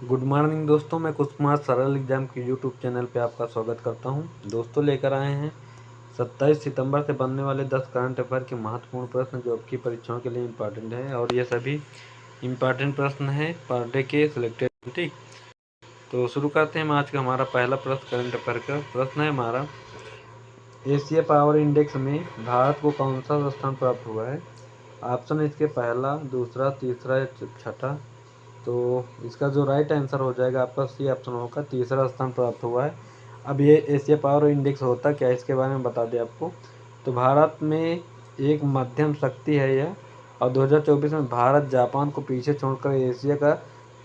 Good morning दोस्तों, मैं कुमार सरल एग्जाम के यूट्यूब चैनल पे आपका स्वागत करता हूं। दोस्तों लेकर आए हैं 27 सितंबर से बनने वाले 10 करंट अफेयर के महत्वपूर्ण प्रश्न जो आपकी परीक्षाओं के लिए इम्पॉर्टेंट हैं, और ये सभी इम्पॉर्टेंट प्रश्न हैं पर डे के सिलेक्टेड। ठीक, तो शुरू करते हैं। आज का हमारा पहला प्रश्न करंट अफेयर का प्रश्न है हमारा, एशिया पावर इंडेक्स में भारत को कौन सा स्थान प्राप्त हुआ है? ऑप्शन है इसके पहला, दूसरा, तीसरा या छठा। तो इसका जो राइट आंसर हो जाएगा आपका सी ऑप्शन होगा, तीसरा स्थान प्राप्त हुआ है। अब ये एशिया पावर इंडेक्स होता क्या है, इसके बारे में बता दें आपको। तो भारत में एक मध्यम शक्ति है यह, और 2024 में भारत जापान को पीछे छोड़कर एशिया का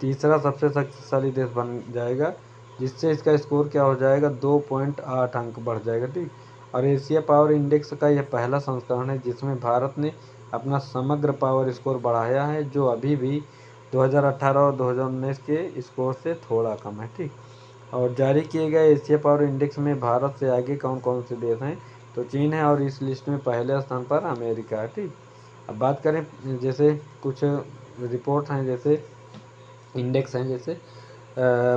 तीसरा सबसे शक्तिशाली देश बन जाएगा, जिससे इसका स्कोर क्या हो जाएगा, 2.8 अंक बढ़ जाएगा। ठीक, और एशिया पावर इंडेक्स का यह पहला संस्करण है जिसमें भारत ने अपना समग्र पावर स्कोर बढ़ाया है, जो अभी भी 2018 और 2019 के स्कोर से थोड़ा कम है। ठीक, और जारी किए गए एशिया पावर इंडेक्स में भारत से आगे कौन कौन से देश हैं? तो चीन है, और इस लिस्ट में पहले स्थान पर अमेरिका है। ठीक, अब बात करें जैसे कुछ रिपोर्ट हैं, जैसे इंडेक्स हैं, जैसे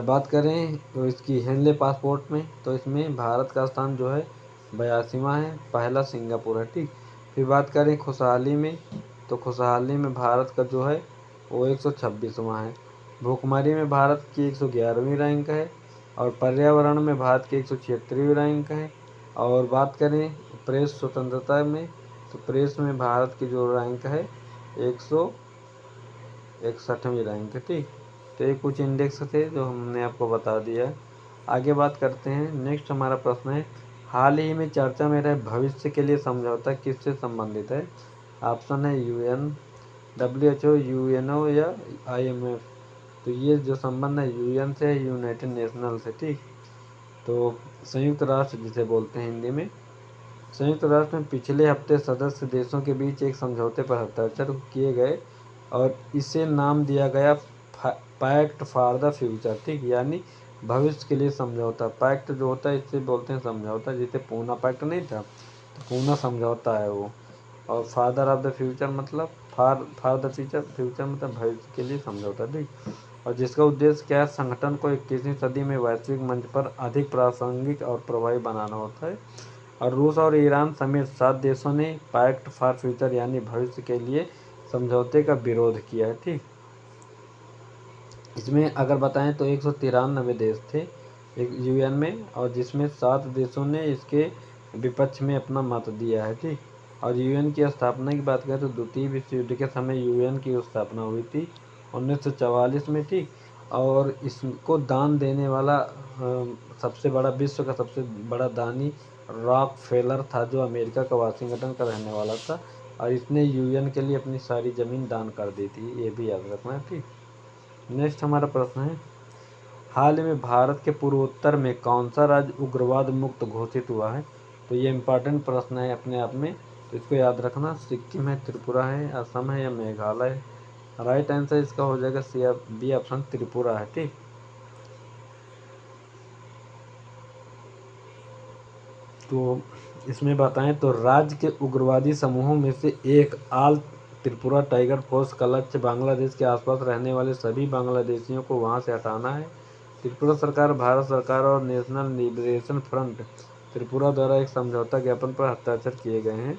बात करें तो इसकी हेनले पासपोर्ट में, तो इसमें भारत का स्थान जो है 82वां है, पहला सिंगापुर है। ठीक, फिर बात करें खुशहाली में, तो खुशहाली में भारत का जो है वो 126वां है। भूखमरी में भारत की 111वीं रैंक है, और पर्यावरण में भारत की 176वीं रैंक है। और बात करें प्रेस स्वतंत्रता में, तो प्रेस में भारत की जो रैंक है 161वीं रैंक है। ठीक, तो ये कुछ इंडेक्स थे जो हमने आपको बता दिया है। आगे बात करते हैं। नेक्स्ट हमारा प्रश्न है, हाल ही में चर्चा में रहे भविष्य के लिए समझौता किससे संबंधित है? ऑप्शन है UN, WHO, UNO या IMF। तो ये जो संबंध है UN से है, यूनाइटेड नेशनल से। ठीक, तो संयुक्त राष्ट्र जिसे बोलते हैं हिंदी में। संयुक्त राष्ट्र में पिछले हफ्ते सदस्य देशों के बीच एक समझौते पर हस्ताक्षर किए गए, और इसे नाम दिया गया पैक्ट फॉर द फ्यूचर। ठीक, यानी भविष्य के लिए समझौता। पैक्ट जो होता है इससे बोलते हैं समझौता, जिसे पूना पैक्ट नहीं था, तो पूना समझौता है वो। और फादर ऑफ द फ्यूचर मतलब फॉर द फ्यूचर मतलब भविष्य के लिए समझौता। ठीक, और जिसका उद्देश्य क्या है, संगठन को 21वीं सदी में वैश्विक मंच पर अधिक प्रासंगिक और प्रभावी बनाना होता है। और रूस और ईरान समेत 7 देशों ने पैक्ट फॉर फ्यूचर यानी भविष्य के लिए समझौते का विरोध किया है। ठीक, इसमें अगर बताएं तो 193 देश थे एक UN में, और जिसमें 7 देशों ने इसके विपक्ष में अपना मत दिया है। ठीक, और UN की स्थापना की बात करें तो द्वितीय विश्व युद्ध के समय UN की स्थापना हुई थी 1944 में। ठीक, और इसको दान देने वाला सबसे बड़ा, विश्व का सबसे बड़ा दानी रॉकफेलर था, जो अमेरिका का वाशिंगटन का रहने वाला था, और इसने UN के लिए अपनी सारी ज़मीन दान कर दी थी, ये भी याद रखना है। ठीक, नेक्स्ट हमारा प्रश्न है, हाल ही में भारत के पूर्वोत्तर में कौन सा राज्य उग्रवाद मुक्त घोषित हुआ है? तो ये इम्पॉर्टेंट प्रश्न है अपने आप में, तो इसको याद रखना। सिक्किम है, त्रिपुरा है, असम है या मेघालय है? राइट आंसर इसका हो जाएगा बी ऑप्शन, त्रिपुरा है। ठीक, तो इसमें बताएं तो राज्य के उग्रवादी समूहों में से एक आल त्रिपुरा टाइगर फोर्स का लक्ष्य बांग्लादेश के आसपास रहने वाले सभी बांग्लादेशियों को वहां से हटाना है। त्रिपुरा सरकार, भारत सरकार और नेशनल लिबरेशन फ्रंट त्रिपुरा द्वारा एक समझौता ज्ञापन पर हस्ताक्षर किए गए हैं,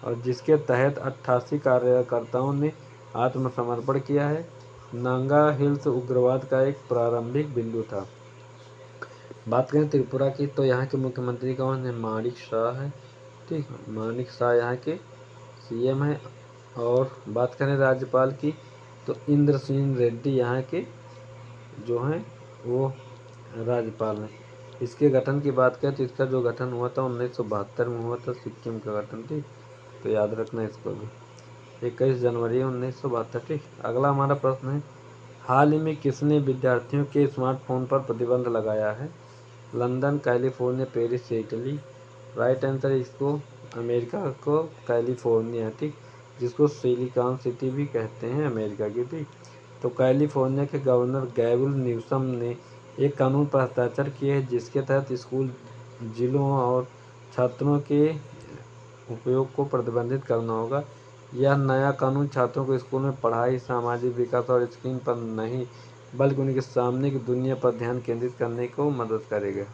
और जिसके तहत 88 कार्यकर्ताओं ने आत्मसमर्पण किया है। नांगा हिल्स उग्रवाद का एक प्रारंभिक बिंदु था। बात करें त्रिपुरा की, तो यहाँ के मुख्यमंत्री कौन है? माणिक शाह है। ठीक, माणिक शाह यहाँ के CM है। और बात करें राज्यपाल की, तो इंद्र सिंह रेड्डी यहाँ के जो हैं वो राज्यपाल हैं। इसके गठन की बात करें तो इसका जो गठन हुआ था 1972 में हुआ था, सिक्किम का गठन। ठीक, तो याद रखना इसको भी, 21 जनवरी 1972। ठीक, अगला हमारा प्रश्न है, हाल ही में किसने विद्यार्थियों के स्मार्टफोन पर प्रतिबंध लगाया है? लंदन, कैलिफोर्निया, पेरिस या इटली? राइट आंसर इसको अमेरिका को कैलिफोर्निया। ठीक, जिसको सिलिकॉन सिटी भी कहते हैं अमेरिका की। ठीक, तो कैलिफोर्निया के गवर्नर गैविन न्यूसम ने एक कानून पर हस्ताक्षर किए हैं, जिसके तहत स्कूल जिलों और छात्रों के उपयोग को प्रतिबंधित करना होगा। यह नया कानून छात्रों को स्कूल में पढ़ाई, सामाजिक विकास और स्क्रीन पर नहीं बल्कि उनके सामने की दुनिया पर ध्यान केंद्रित करने को मदद करेगा।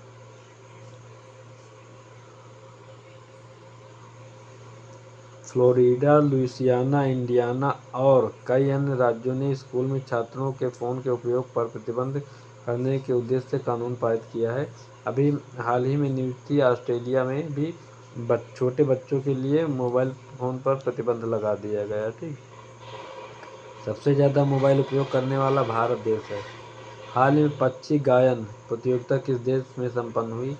फ्लोरिडा, लुइसियाना, इंडियाना और कई अन्य राज्यों ने स्कूल में छात्रों के फ़ोन के उपयोग पर प्रतिबंध करने के उद्देश्य से कानून पारित किया है। अभी हाल ही में न्यूज़ थी, ऑस्ट्रेलिया में भी छोटे बच्चों के लिए मोबाइल फ़ोन पर प्रतिबंध लगा दिया गया। ठीक, सबसे ज़्यादा मोबाइल उपयोग करने वाला भारत देश है। हाल ही में पक्षी गायन प्रतियोगिता किस देश में संपन्न हुई?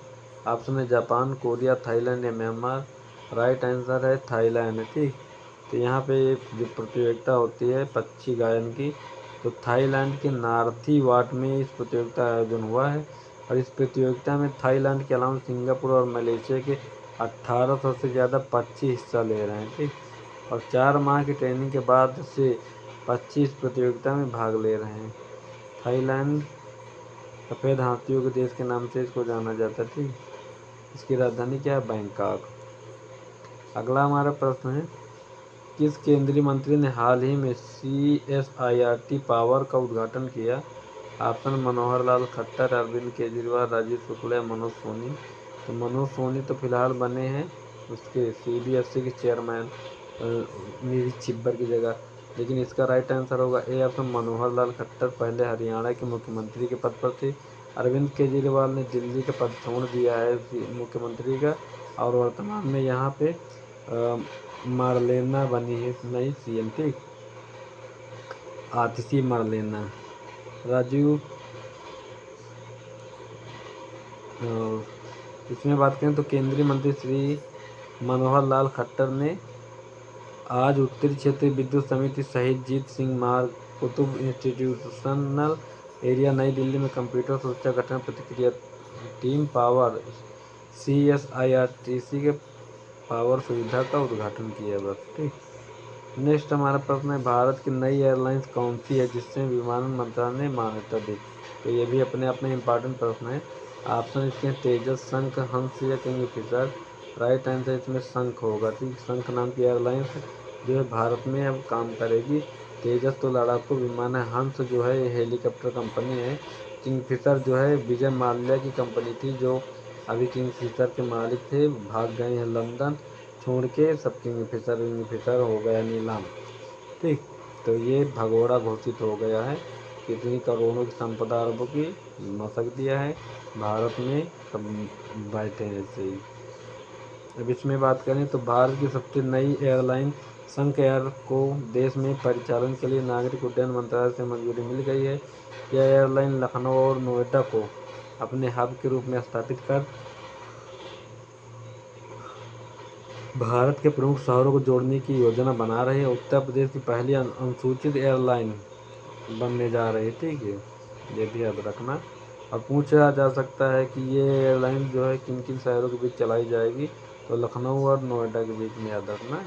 ऑप्शन है जापान, कोरिया, थाईलैंड या म्यांमार। राइट आंसर है थाईलैंड। ठीक, तो यहाँ पे जो प्रतियोगिता होती है पक्षी गायन की, तो थाईलैंड के नार्थी वाट में इस प्रतियोगिता का आयोजन हुआ है। और इस प्रतियोगिता में थाईलैंड के अलावा सिंगापुर और मलेशिया के 1800 से ज़्यादा पक्षी हिस्सा ले रहे हैं। ठीक, और 4 माह की ट्रेनिंग के बाद से पक्षी इस प्रतियोगिता में भाग ले रहे हैं। थाईलैंड सफ़ेद हाथियों के देश के नाम से इसको जाना जाता है। ठीक, इसकी राजधानी क्या है? बैंकॉक। अगला हमारा प्रश्न है, किस केंद्रीय मंत्री ने हाल ही में CSIRT पावर का उद्घाटन किया? ऑप्शन मनोहर लाल खट्टर, अरविंद केजरीवाल, राजीव शुक्ला या मनोज सोनी। तो मनोज सोनी तो फिलहाल बने हैं उसके CBSE के चेयरमैन नीरज छिब्बर की जगह, लेकिन इसका राइट आंसर होगा ए ऑप्शन मनोहर लाल खट्टर पहले हरियाणा के मुख्यमंत्री के पद पर थे। अरविंद केजरीवाल ने दिल्ली का पद छोड़ दिया है मुख्यमंत्री का, और वर्तमान में यहाँ पे मार्लेना बनी है नई CM। ठीक, आतिशी मार्लेना। राजीव इसमें बात करें तो केंद्रीय मंत्री श्री मनोहर लाल खट्टर ने आज उत्तरी क्षेत्रीय विद्युत समिति शहीद जीत सिंह मार्ग कुतुब इंस्टीट्यूशनल एरिया नई दिल्ली में कंप्यूटर सुरक्षा गठन प्रतिक्रिया टीम पावर CSIRTC के पावर सुविधा का उद्घाटन किया। बस ठीक, नेक्स्ट हमारा प्रश्न है, भारत की नई एयरलाइंस कौन सी है जिससे विमानन मंत्रालय ने मान्यता दी? तो ये भी अपने आप में इम्पॉर्टेंट प्रश्न है। ऑप्शन इसके तेजस, शंख, हंस या किंगफिशर। राइट आंसर इसमें शंख होगा। ठीक, शंख नाम की एयरलाइंस जो है भारत में अब काम करेगी। तेजस तो लड़ाकू विमान है, हंस जो है ये हेलीकॉप्टर कंपनी है, किंगफिशर जो है विजय माल्या की कंपनी थी, जो अभी किंगफिशर के मालिक थे भाग गए हैं लंदन छोड़ के, सब किंगफिशर हो गया नीलाम। ठीक, तो ये भगोड़ा घोषित हो गया है, कितनी करोड़ों की संपदा अरबों की मसक दिया है, भारत में सब बैठे हैं ऐसे ही। अब इसमें बात करें तो भारत की सबसे नई एयरलाइन संक एयर को देश में परिचालन के लिए नागरिक उड्डयन मंत्रालय से मंजूरी मिल गई है। यह एयरलाइन लखनऊ और नोएडा को अपने हब के रूप में स्थापित कर भारत के प्रमुख शहरों को जोड़ने की योजना बना रही है। उत्तर प्रदेश की पहली अनुसूचित एयरलाइन बनने जा रही है। ठीक है, ये भी याद रखना। और पूछा जा सकता है कि ये एयरलाइन जो है किन किन शहरों के बीच चलाई जाएगी, तो लखनऊ और नोएडा के बीच में याद रखना।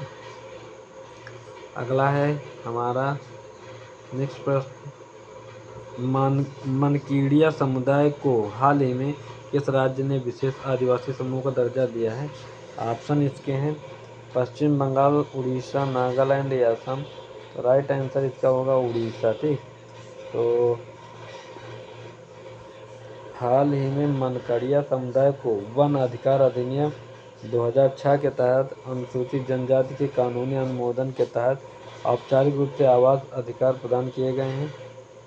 अगला है हमारा नेक्स्ट प्रश्न, मनकीड़िया समुदाय को हाल ही में किस राज्य ने विशेष आदिवासी समूह का दर्जा दिया है? ऑप्शन इसके हैं पश्चिम बंगाल, उड़ीसा, नागालैंड या असम। तो राइट आंसर इसका होगा उड़ीसा। ठीक, तो हाल ही में मनकड़िया समुदाय को वन अधिकार अधिनियम 2006 के तहत अनुसूचित जनजाति के कानूनी अनुमोदन के तहत औपचारिक रूप से आवास अधिकार प्रदान किए गए हैं।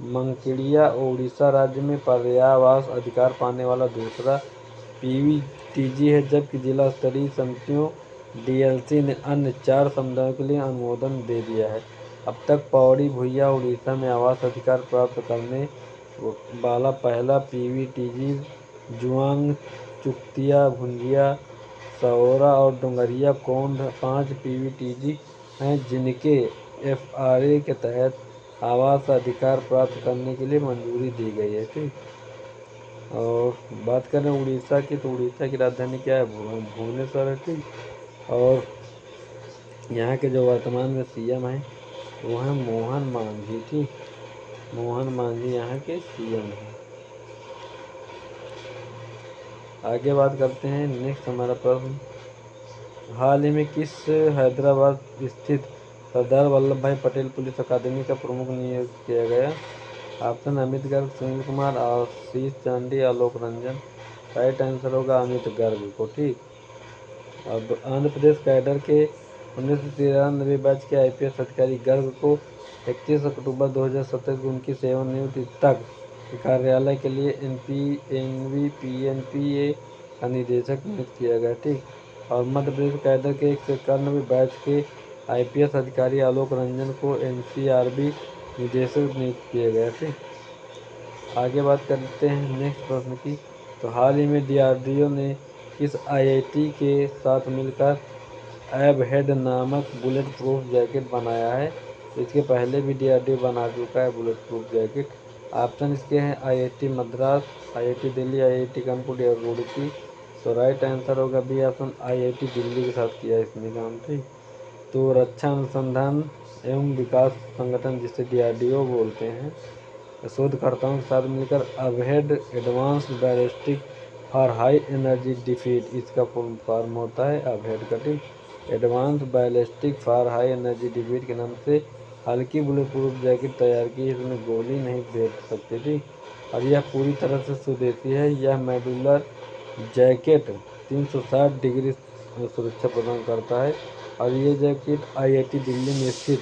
मनकड़िया उड़ीसा राज्य में पर्यावास अधिकार पाने वाला दूसरा PVTG है, जबकि जिला स्तरीय समितियों DLC ने अन्य 4 समुदायों के लिए अनुमोदन दे दिया है। अब तक पौड़ी भुइयां उड़ीसा में आवास अधिकार प्राप्त करने वाला पहला PVTG जुआंग, चुक्तिया, भुंजिया, सौरा और डोंगरिया कोंड 5 PVTG हैं जिनके FRA के तहत आवास अधिकार प्राप्त करने के लिए मंजूरी दी गई है। ठीक, और बात करें उड़ीसा की, तो उड़ीसा की राजधानी क्या है? भुवनेश्वर है। ठीक, और यहाँ के जो वर्तमान में CM हैं वो हैं मोहन मांझी। ठीक, मोहन मांझी यहाँ के CM हैं। आगे बात करते हैं, नेक्स्ट हमारा प्रश्न, हाल ही में किस हैदराबाद स्थित सरदार वल्लभ भाई पटेल पुलिस अकादमी का प्रमुख नियुक्त किया गया? ऑप्शन अमित गर्ग, सुनील कुमार, आशीष चांदी, आलोक रंजन। राइट आंसर होगा अमित गर्ग को। ठीक। अब आंध्र प्रदेश कैडर के 1993 बैच के IPS अधिकारी गर्ग को 31 अक्टूबर 2017 को उनकी सेवानिवृत्ति तक कार्यालय के लिए NVPNPA का निदेशक नियुक्त किया गया। ठीक। और मध्य प्रदेश कैडर के 191 बैच के IPS अधिकारी आलोक रंजन को NCRB निदेशक नियुक्त किया गया। ठीक। आगे बात करते हैं नेक्स्ट प्रश्न की। तो हाल ही में DRDO ने किस IIT के साथ मिलकर एबहेड नामक बुलेट प्रूफ जैकेट बनाया है? इसके पहले भी DRDO बना चुका है बुलेट प्रूफ जैकेट। ऑप्शन इसके हैं IIT Madras, IIT Delhi, IIT Kanpur या रुड़की। तो राइट आंसर होगा बी ऑप्शन, IIT दिल्ली के साथ किया इसने काम। ठीक। तो रक्षा अनुसंधान एवं विकास संगठन जिसे DRDO बोलते हैं, शोधकर्ताओं के साथ मिलकर ABHED advanced ballistic for high energy defeat, इसका फुल फॉर्म होता है अबहेड का। ठीक। Advance ballistic for high energy defeat के नाम से हल्की बुलेट प्रूफ जैकेट तैयार की। इसमें गोली नहीं भेज सकती थी और यह पूरी तरह से स्वदेशी है। यह मॉड्यूलर जैकेट 360 डिग्री सुरक्षा प्रदान करता है और ये जैकेट IIT दिल्ली में स्थित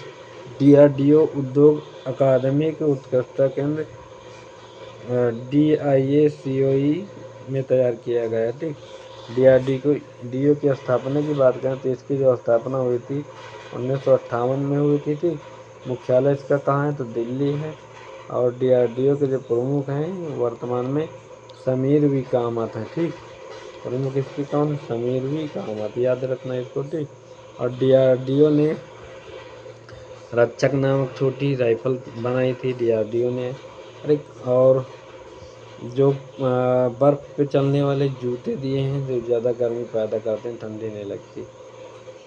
DRDO उद्योग अकादमिक उत्कृष्टता केंद्र DIACOE में तैयार किया गया। ठीक। DRDO की स्थापना की बात करें तो इसकी जो स्थापना हुई थी 1958 में हुई थी। ठीक। मुख्यालय इसका कहाँ है? तो दिल्ली है। और DRDO के जो प्रमुख हैं वर्तमान में समीर वी कामत है। ठीक। प्रमुख इसकी कौन? समीर वी कामत, याद रखना इसको। ठीक। और DRDO ने रक्षक नामक छोटी राइफल बनाई थी DRDO ने। और जो बर्फ़ पे चलने वाले जूते दिए हैं जो ज़्यादा गर्मी पैदा करते हैं, ठंडी नहीं लगती।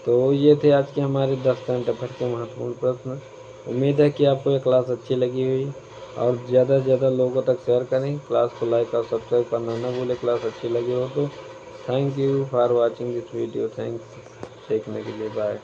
तो ये थे आज के हमारे 10 करंट अफेयर के महत्वपूर्ण प्रश्न। उम्मीद है कि आपको ये क्लास अच्छी लगी हुई और ज़्यादा से ज़्यादा लोगों तक शेयर करें। क्लास को लाइक और सब्सक्राइब करना ना भूलें। क्लास अच्छी लगी हो तो thank you for watching this video. Thanks देखने के लिए। बाय।